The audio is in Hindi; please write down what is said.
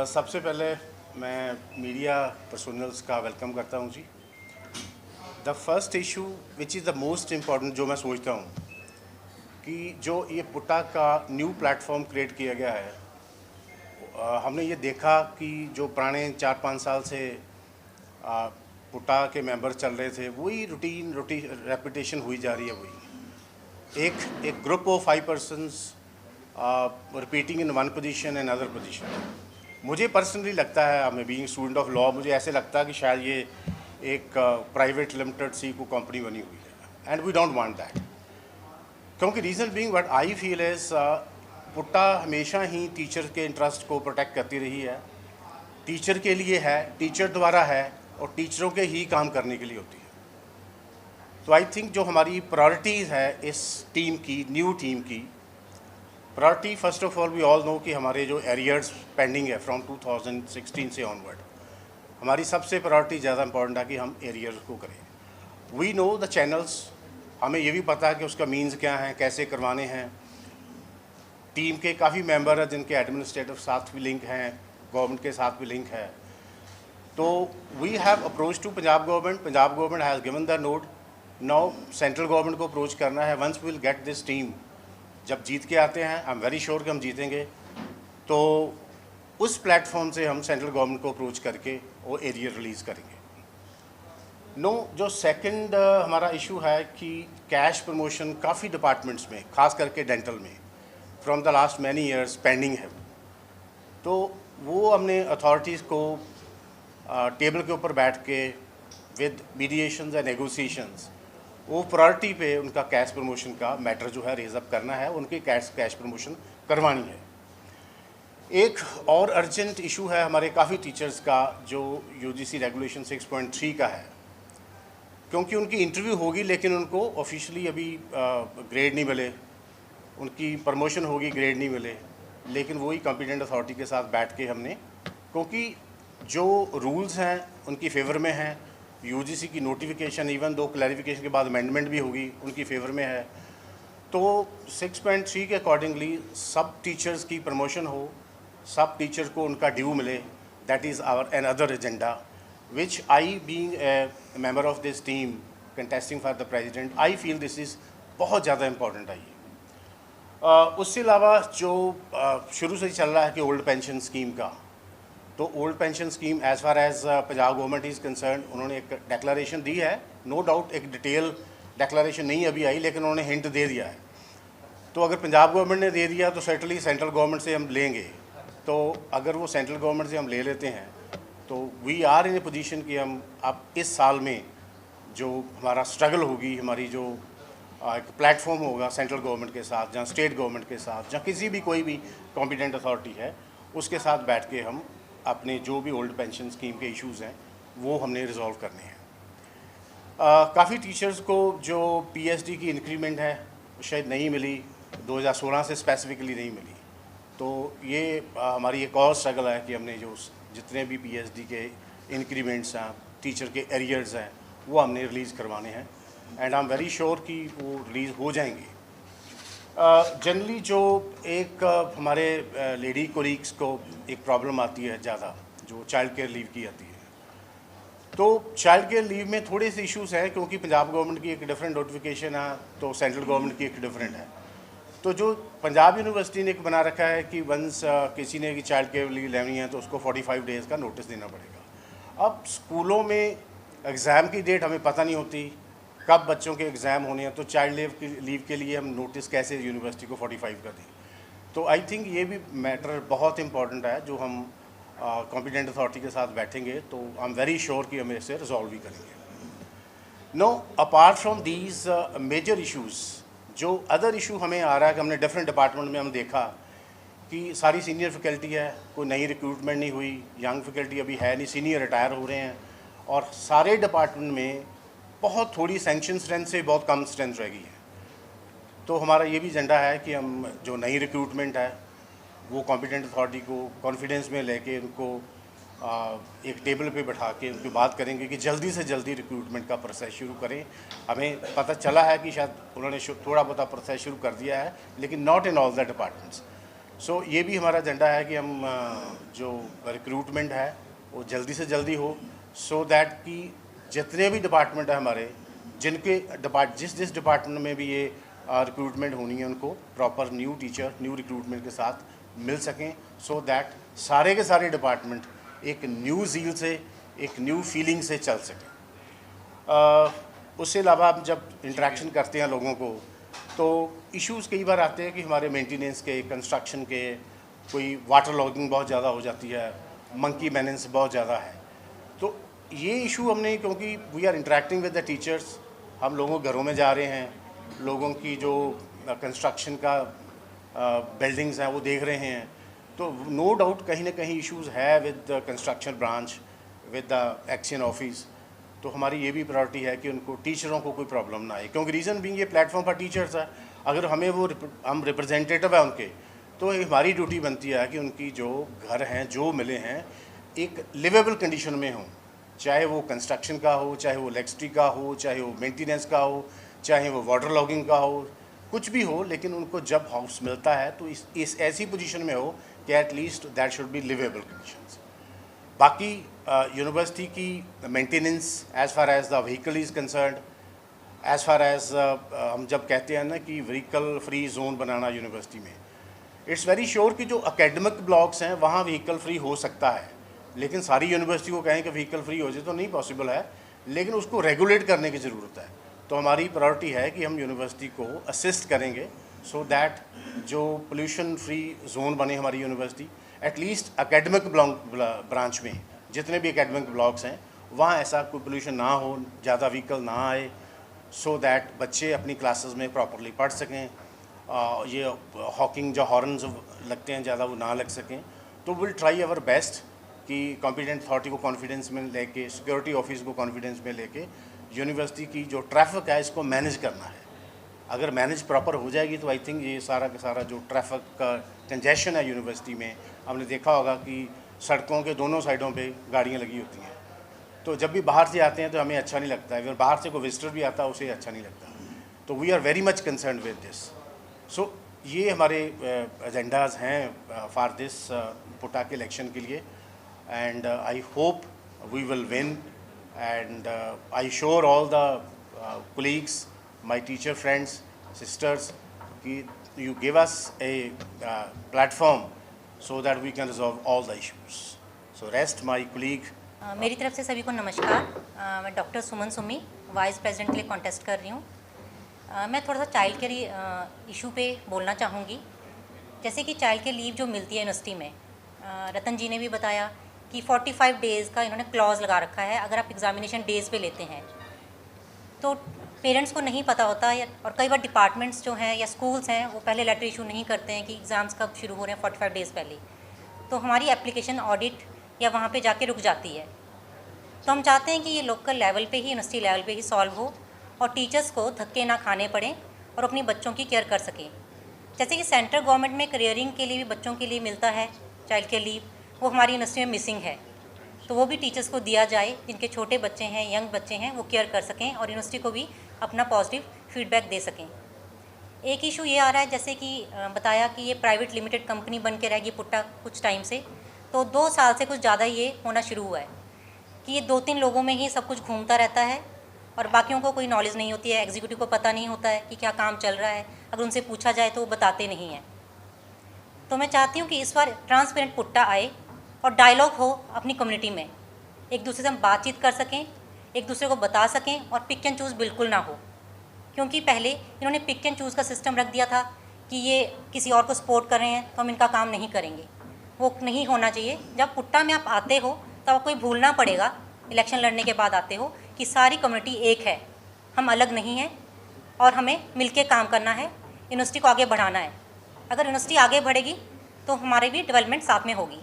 सबसे पहले मैं मीडिया पर्सनल्स का वेलकम करता हूं जी। The first issue which is the most important जो मैं सोचता हूं कि जो ये पुट्टा का न्यू प्लेटफॉर्म क्रिएट किया गया है, हमने ये देखा कि जो पुराने 4-5 साल से पुट्टा के मेंबर चल रहे थे वही रूटीन रेपिटेशन हुई जा रही है। वही एक group of 5 persons repeating in one position and other position. मुझे पर्सनली लगता है, मैं बीइंग स्टूडेंट ऑफ लॉ, मुझे ऐसे लगता है कि शायद ये एक प्राइवेट लिमिटेड सी को कंपनी बनी हुई है, and we don't want that. क्योंकि reason being what I feel is पुट्टा हमेशा ही टीचर के इंटरेस्ट को प्रोटेक्ट करती रही है, टीचर के लिए है, टीचर द्वारा है और टीचरों के ही काम करने के लिए होती है। तो आई थिंक जो हमारी प्रायोरिटीज़ है इस टीम की, न्यू टीम की priority, first of all we all know कि हमारे जो एरियर्स पेंडिंग है फ्रॉम 2016 से ऑनवर्ड, हमारी सबसे प्रायोरिटी ज़्यादा इंपॉर्टेंट है कि हम एरियर्स को करें। वी नो द चैनल्स, हमें ये भी पता है कि उसका मीन्स क्या है, कैसे करवाने हैं। टीम के काफ़ी मेंबर हैं जिनके एडमिनिस्ट्रेटिव साथ भी लिंक हैं, गवर्नमेंट के साथ भी लिंक है। तो we have approach to Punjab government has given the nod. Now central government को अप्रोच करना है। Once will get this team, जब जीत के आते हैं, आई एम वेरी श्योर कि हम जीतेंगे, तो उस प्लेटफॉर्म से हम सेंट्रल गवर्नमेंट को अप्रोच करके वो एरिया रिलीज़ करेंगे। जो सेकंड हमारा इशू है कि कैश प्रमोशन काफ़ी डिपार्टमेंट्स में, खास करके डेंटल में, from the last many years pending है। तो वो हमने अथॉरिटीज़ को टेबल के ऊपर बैठ के विद मीडिएशंस एंड नेगोशिएशंस वो प्रायोरिटी पे उनका कैश प्रमोशन का मैटर जो है रेज अप करना है, उनकी कैश प्रमोशन करवानी है। एक और अर्जेंट इशू है हमारे काफ़ी टीचर्स का जो यूजीसी रेगुलेशन 6.3 का है, क्योंकि उनकी इंटरव्यू होगी लेकिन उनको ऑफिशियली अभी ग्रेड नहीं मिले, उनकी प्रमोशन होगी, ग्रेड नहीं मिले, लेकिन वही कॉम्पिटेंट अथॉरिटी के साथ बैठ के हमने, क्योंकि जो रूल्स हैं उनकी फेवर में हैं, यूजीसी की नोटिफिकेशन इवन दो क्लैरिफिकेशन के बाद अमेंडमेंट भी होगी, उनकी फेवर में है। तो 6.3 के अकॉर्डिंगली सब टीचर्स की प्रमोशन हो, सब टीचर को उनका ड्यू मिले, that is our another agenda which I being a member of this team contesting for the president, I feel this is बहुत ज़्यादा इंपॉर्टेंट है ये। उससे अलावा जो शुरू से ही चल रहा है कि ओल्ड पेंशन स्कीम का, तो old pension scheme as far as Punjab government is concern, उन्होंने एक डेक्लेरेशन दी है, नो डाउट एक डिटेल डेक्लेरेशन नहीं अभी आई, लेकिन उन्होंने हिंट दे दिया है। तो अगर पंजाब गवर्नमेंट ने दे दिया तो सर्टनली सेंट्रल गवर्नमेंट से हम लेंगे। तो अगर वो सेंट्रल गवर्नमेंट से हम ले लेते हैं तो we are in a position कि हम अब इस साल में जो हमारा स्ट्रगल होगी, हमारी जो एक प्लेटफॉर्म होगा सेंट्रल गवर्नमेंट के साथ, जहाँ स्टेट गवर्नमेंट के साथ, जहाँ किसी भी कोई भी कॉम्पिटेंट अथॉरिटी है, उसके साथ बैठ के हम अपने जो भी ओल्ड पेंशन स्कीम के इश्यूज़ हैं वो हमने रिजॉल्व करने हैं। काफ़ी टीचर्स को जो पीएचडी की इंक्रीमेंट है शायद नहीं मिली, 2016 से स्पेसिफिकली नहीं मिली। तो ये हमारी एक और स्ट्रगल है कि हमने जो जितने भी पीएचडी के इंक्रीमेंट्स हैं, टीचर के एरियर्स हैं, वो हमने रिलीज़ करवाने हैं, and I am very sure कि वो रिलीज़ हो जाएंगे। जनरली जो एक हमारे लेडी कोलीग्स को एक प्रॉब्लम आती है ज़्यादा, जो चाइल्ड केयर लीव की आती है। तो चाइल्ड केयर लीव में थोड़े से इश्यूज़ हैं, क्योंकि पंजाब गवर्नमेंट की एक डिफरेंट नोटिफिकेशन है, तो सेंट्रल गवर्नमेंट की एक डिफरेंट है। तो जो पंजाब यूनिवर्सिटी ने एक बना रखा है कि वंस किसी ने कि चाइल्ड केयर लीव लेनी है तो उसको 45 डेज़ का नोटिस देना पड़ेगा। अब स्कूलों में एग्ज़ाम की डेट हमें पता नहीं होती कब बच्चों के एग्ज़ाम होने हैं, तो चाइल्ड लीव के लिए हम नोटिस कैसे यूनिवर्सिटी को 45 का दें। तो आई थिंक ये भी मैटर बहुत इंपॉर्टेंट है, जो हम कॉम्पिटेंट अथॉरिटी के साथ बैठेंगे तो आई एम वेरी श्योर कि हम इसे रिजॉल्व भी करेंगे। No, apart from these major issues, जो अदर इशू हमें आ रहा है कि हमने डिफरेंट डिपार्टमेंट में हम देखा कि सारी सीनियर फैकल्टी है, कोई नई रिक्रूटमेंट नहीं हुई, यंग फैकल्टी अभी है नहीं, सीनियर रिटायर हो रहे हैं, और सारे डिपार्टमेंट में बहुत थोड़ी सैंक्शन स्ट्रेंथ से बहुत कम स्ट्रेंथ रह गई है। तो हमारा ये भी एजेंडा है कि हम जो नई रिक्रूटमेंट है वो कॉम्पिटेंट अथॉरिटी को कॉन्फिडेंस में लेके उनको एक टेबल पे बैठा के उनकी बात करेंगे कि जल्दी से जल्दी रिक्रूटमेंट का प्रोसेस शुरू करें। हमें पता चला है कि शायद उन्होंने थोड़ा बहुत प्रोसेस शुरू कर दिया है, लेकिन not in all the departments. So ये भी हमारा एजेंडा है कि हम जो रिक्रूटमेंट है वो जल्दी से जल्दी हो, सो दैट कि जितने भी डिपार्टमेंट है हमारे, जिनके जिस डिपार्टमेंट में भी ये रिक्रूटमेंट होनी है, उनको proper new teacher new recruitment के साथ मिल सकें, सो दैट सारे के सारे डिपार्टमेंट एक न्यू ज़ील से, एक न्यू फीलिंग से चल सकें। उससे अलावा हम जब इंटरेक्शन करते हैं लोगों को, तो इश्यूज़ कई बार आते हैं कि हमारे मेंटेनेंस के, कंस्ट्रक्शन के, कोई वाटर लॉगिंग बहुत ज़्यादा हो जाती है, मंकी मेनेंस बहुत ज़्यादा है। तो ये इशू हमने, क्योंकि we are interacting with the teachers, हम लोगों के घरों में जा रहे हैं, लोगों की जो कंस्ट्रक्शन का बिल्डिंग्स हैं वो देख रहे हैं, तो नो डाउट कहीं ना कहीं इश्यूज़ है with the construction branch, with the action office. तो हमारी ये भी प्रायोरिटी है कि उनको, टीचरों को कोई प्रॉब्लम ना आए, क्योंकि रीज़न भी ये प्लेटफॉर्म पर टीचर्स है, अगर हमें हम रिप्रेजेंटेटिव है उनके, तो हमारी ड्यूटी बनती है कि उनकी जो घर हैं, जो मिले हैं, एक लिवेबल कंडीशन में हों, चाहे वो कंस्ट्रक्शन का हो, चाहे वो इलेक्ट्रिसिटी का हो, चाहे वो मेंटेनेंस का हो, चाहे वो वाटर लॉगिंग का हो, कुछ भी हो, लेकिन उनको जब हाउस मिलता है तो इस ऐसी पोजीशन में हो कि at least that should be livable conditions. बाकी यूनिवर्सिटी की maintenance as far as the vehicle is concerned, as far as हम जब कहते हैं ना कि व्हीकल फ्री जोन बनाना यूनिवर्सिटी में, इट्स वेरी श्योर कि जो एकेडमिक ब्लॉक्स हैं वहाँ व्हीकल फ्री हो सकता है, लेकिन सारी यूनिवर्सिटी को कहें कि व्हीकल फ्री हो जाए तो नहीं पॉसिबल है, लेकिन उसको रेगुलेट करने की ज़रूरत है। तो हमारी प्रायोरिटी है कि हम यूनिवर्सिटी को असिस्ट करेंगे, सो दैट जो पोल्यूशन फ्री जोन बने हमारी यूनिवर्सिटी, एटलीस्ट एकेडमिक ब्रांच में जितने भी एकेडमिक ब्लॉक्स हैं वहाँ ऐसा कोई पोल्यूशन ना हो, ज़्यादा व्हीकल ना आए, सो दैट बच्चे अपनी क्लासेस में प्रॉपरली पढ़ सकें, ये हॉकिंग जो हॉर्न्स लगते हैं ज़्यादा वो ना लग सकें। तो विल ट्राई अवर बेस्ट कि कॉम्पिटेंट अथॉरिटी को कॉन्फिडेंस में लेके, सिक्योरिटी ऑफिस को कॉन्फिडेंस में लेके यूनिवर्सिटी की जो ट्रैफिक है इसको मैनेज करना है। अगर मैनेज प्रॉपर हो जाएगी तो आई थिंक ये सारा का सारा जो ट्रैफिक का कंजेशन है यूनिवर्सिटी में, हमने देखा होगा कि सड़कों के दोनों साइडों पे गाड़ियाँ लगी होती हैं, तो जब भी बाहर से आते हैं तो हमें अच्छा नहीं लगता है, अगर बाहर से कोई विजिटर भी आता है उसे अच्छा नहीं लगता। तो we are very much concern with this. So ये हमारे एजेंडाज़ हैं फॉर दिस पुटा के इलेक्शन के लिए, and I hope we will win, and I assure all the colleagues, my teacher friends, sisters, you give us a platform so that we can resolve all the issues. So rest my colleague. मेरी तरफ से सभी को नमस्कार। मैं डॉक्टर सुमन सुमी वाइस प्रेसिडेंट के लिए कॉन्टेस्ट कर रही हूँ। मैं थोड़ा सा चाइल्ड केयर इशू पे बोलना चाहूँगी। जैसे कि चाइल्ड केयर लीव जो मिलती है यूनिवर्सिटी में, रतन जी ने भी बताया कि 45 डेज़ का इन्होंने क्लॉज लगा रखा है अगर आप एग्ज़ामिनेशन डेज़ पे लेते हैं। तो पेरेंट्स को नहीं पता होता है, और कई बार डिपार्टमेंट्स जो हैं या स्कूल्स हैं वो पहले लेटर इशू नहीं करते हैं कि एग्ज़ाम्स कब शुरू हो रहे हैं 45 डेज़ पहले, तो हमारी एप्लीकेशन ऑडिट या वहाँ पे जाके रुक जाती है। तो हम चाहते हैं कि ये लोकल लेवल पे ही, यूनिवर्सिटी लेवल पे ही सॉल्व हो और टीचर्स को धक्के ना खाने पड़ें और अपनी बच्चों की केयर कर सकें। जैसे कि सेंट्रल गवर्नमेंट में करियरिंग के लिए भी बच्चों के लिए मिलता है चाइल्ड केयर लीव, वो हमारी यूनिवर्सिटी में मिसिंग है, तो वो भी टीचर्स को दिया जाए, जिनके छोटे बच्चे हैं, यंग बच्चे हैं, वो केयर कर सकें और यूनिवर्सिटी को भी अपना पॉजिटिव फीडबैक दे सकें। एक इशू ये आ रहा है, जैसे कि बताया कि ये प्राइवेट लिमिटेड कंपनी बन के रहेगी पुट्टा कुछ टाइम से, तो 2 साल से कुछ ज़्यादा ये होना शुरू हुआ है कि ये 2-3 लोगों में ही सब कुछ घूमता रहता है और बाकियों को कोई नॉलेज नहीं होती है, एग्जीक्यूटिव को पता नहीं होता है कि क्या काम चल रहा है, अगर उनसे पूछा जाए तो वो बताते नहीं हैं। तो मैं चाहती हूँ कि इस बार ट्रांसपेरेंट पुट्टा आए और डायलॉग हो अपनी कम्युनिटी में, एक दूसरे से हम बातचीत कर सकें, एक दूसरे को बता सकें, और पिक एंड चूज़ बिल्कुल ना हो, क्योंकि पहले इन्होंने पिक एंड चूज़ का सिस्टम रख दिया था कि ये किसी और को सपोर्ट कर रहे हैं तो हम इनका काम नहीं करेंगे। वो नहीं होना चाहिए। जब पुट्टा में आप आते हो तो आपको ये भूलना पड़ेगा, इलेक्शन लड़ने के बाद आते हो, कि सारी कम्युनिटी एक है, हम अलग नहीं हैं और हमें मिलके काम करना है, यूनिवर्सिटी को आगे बढ़ाना है। अगर यूनिवर्सिटी आगे बढ़ेगी तो हमारी भी डेवलपमेंट साथ में होगी।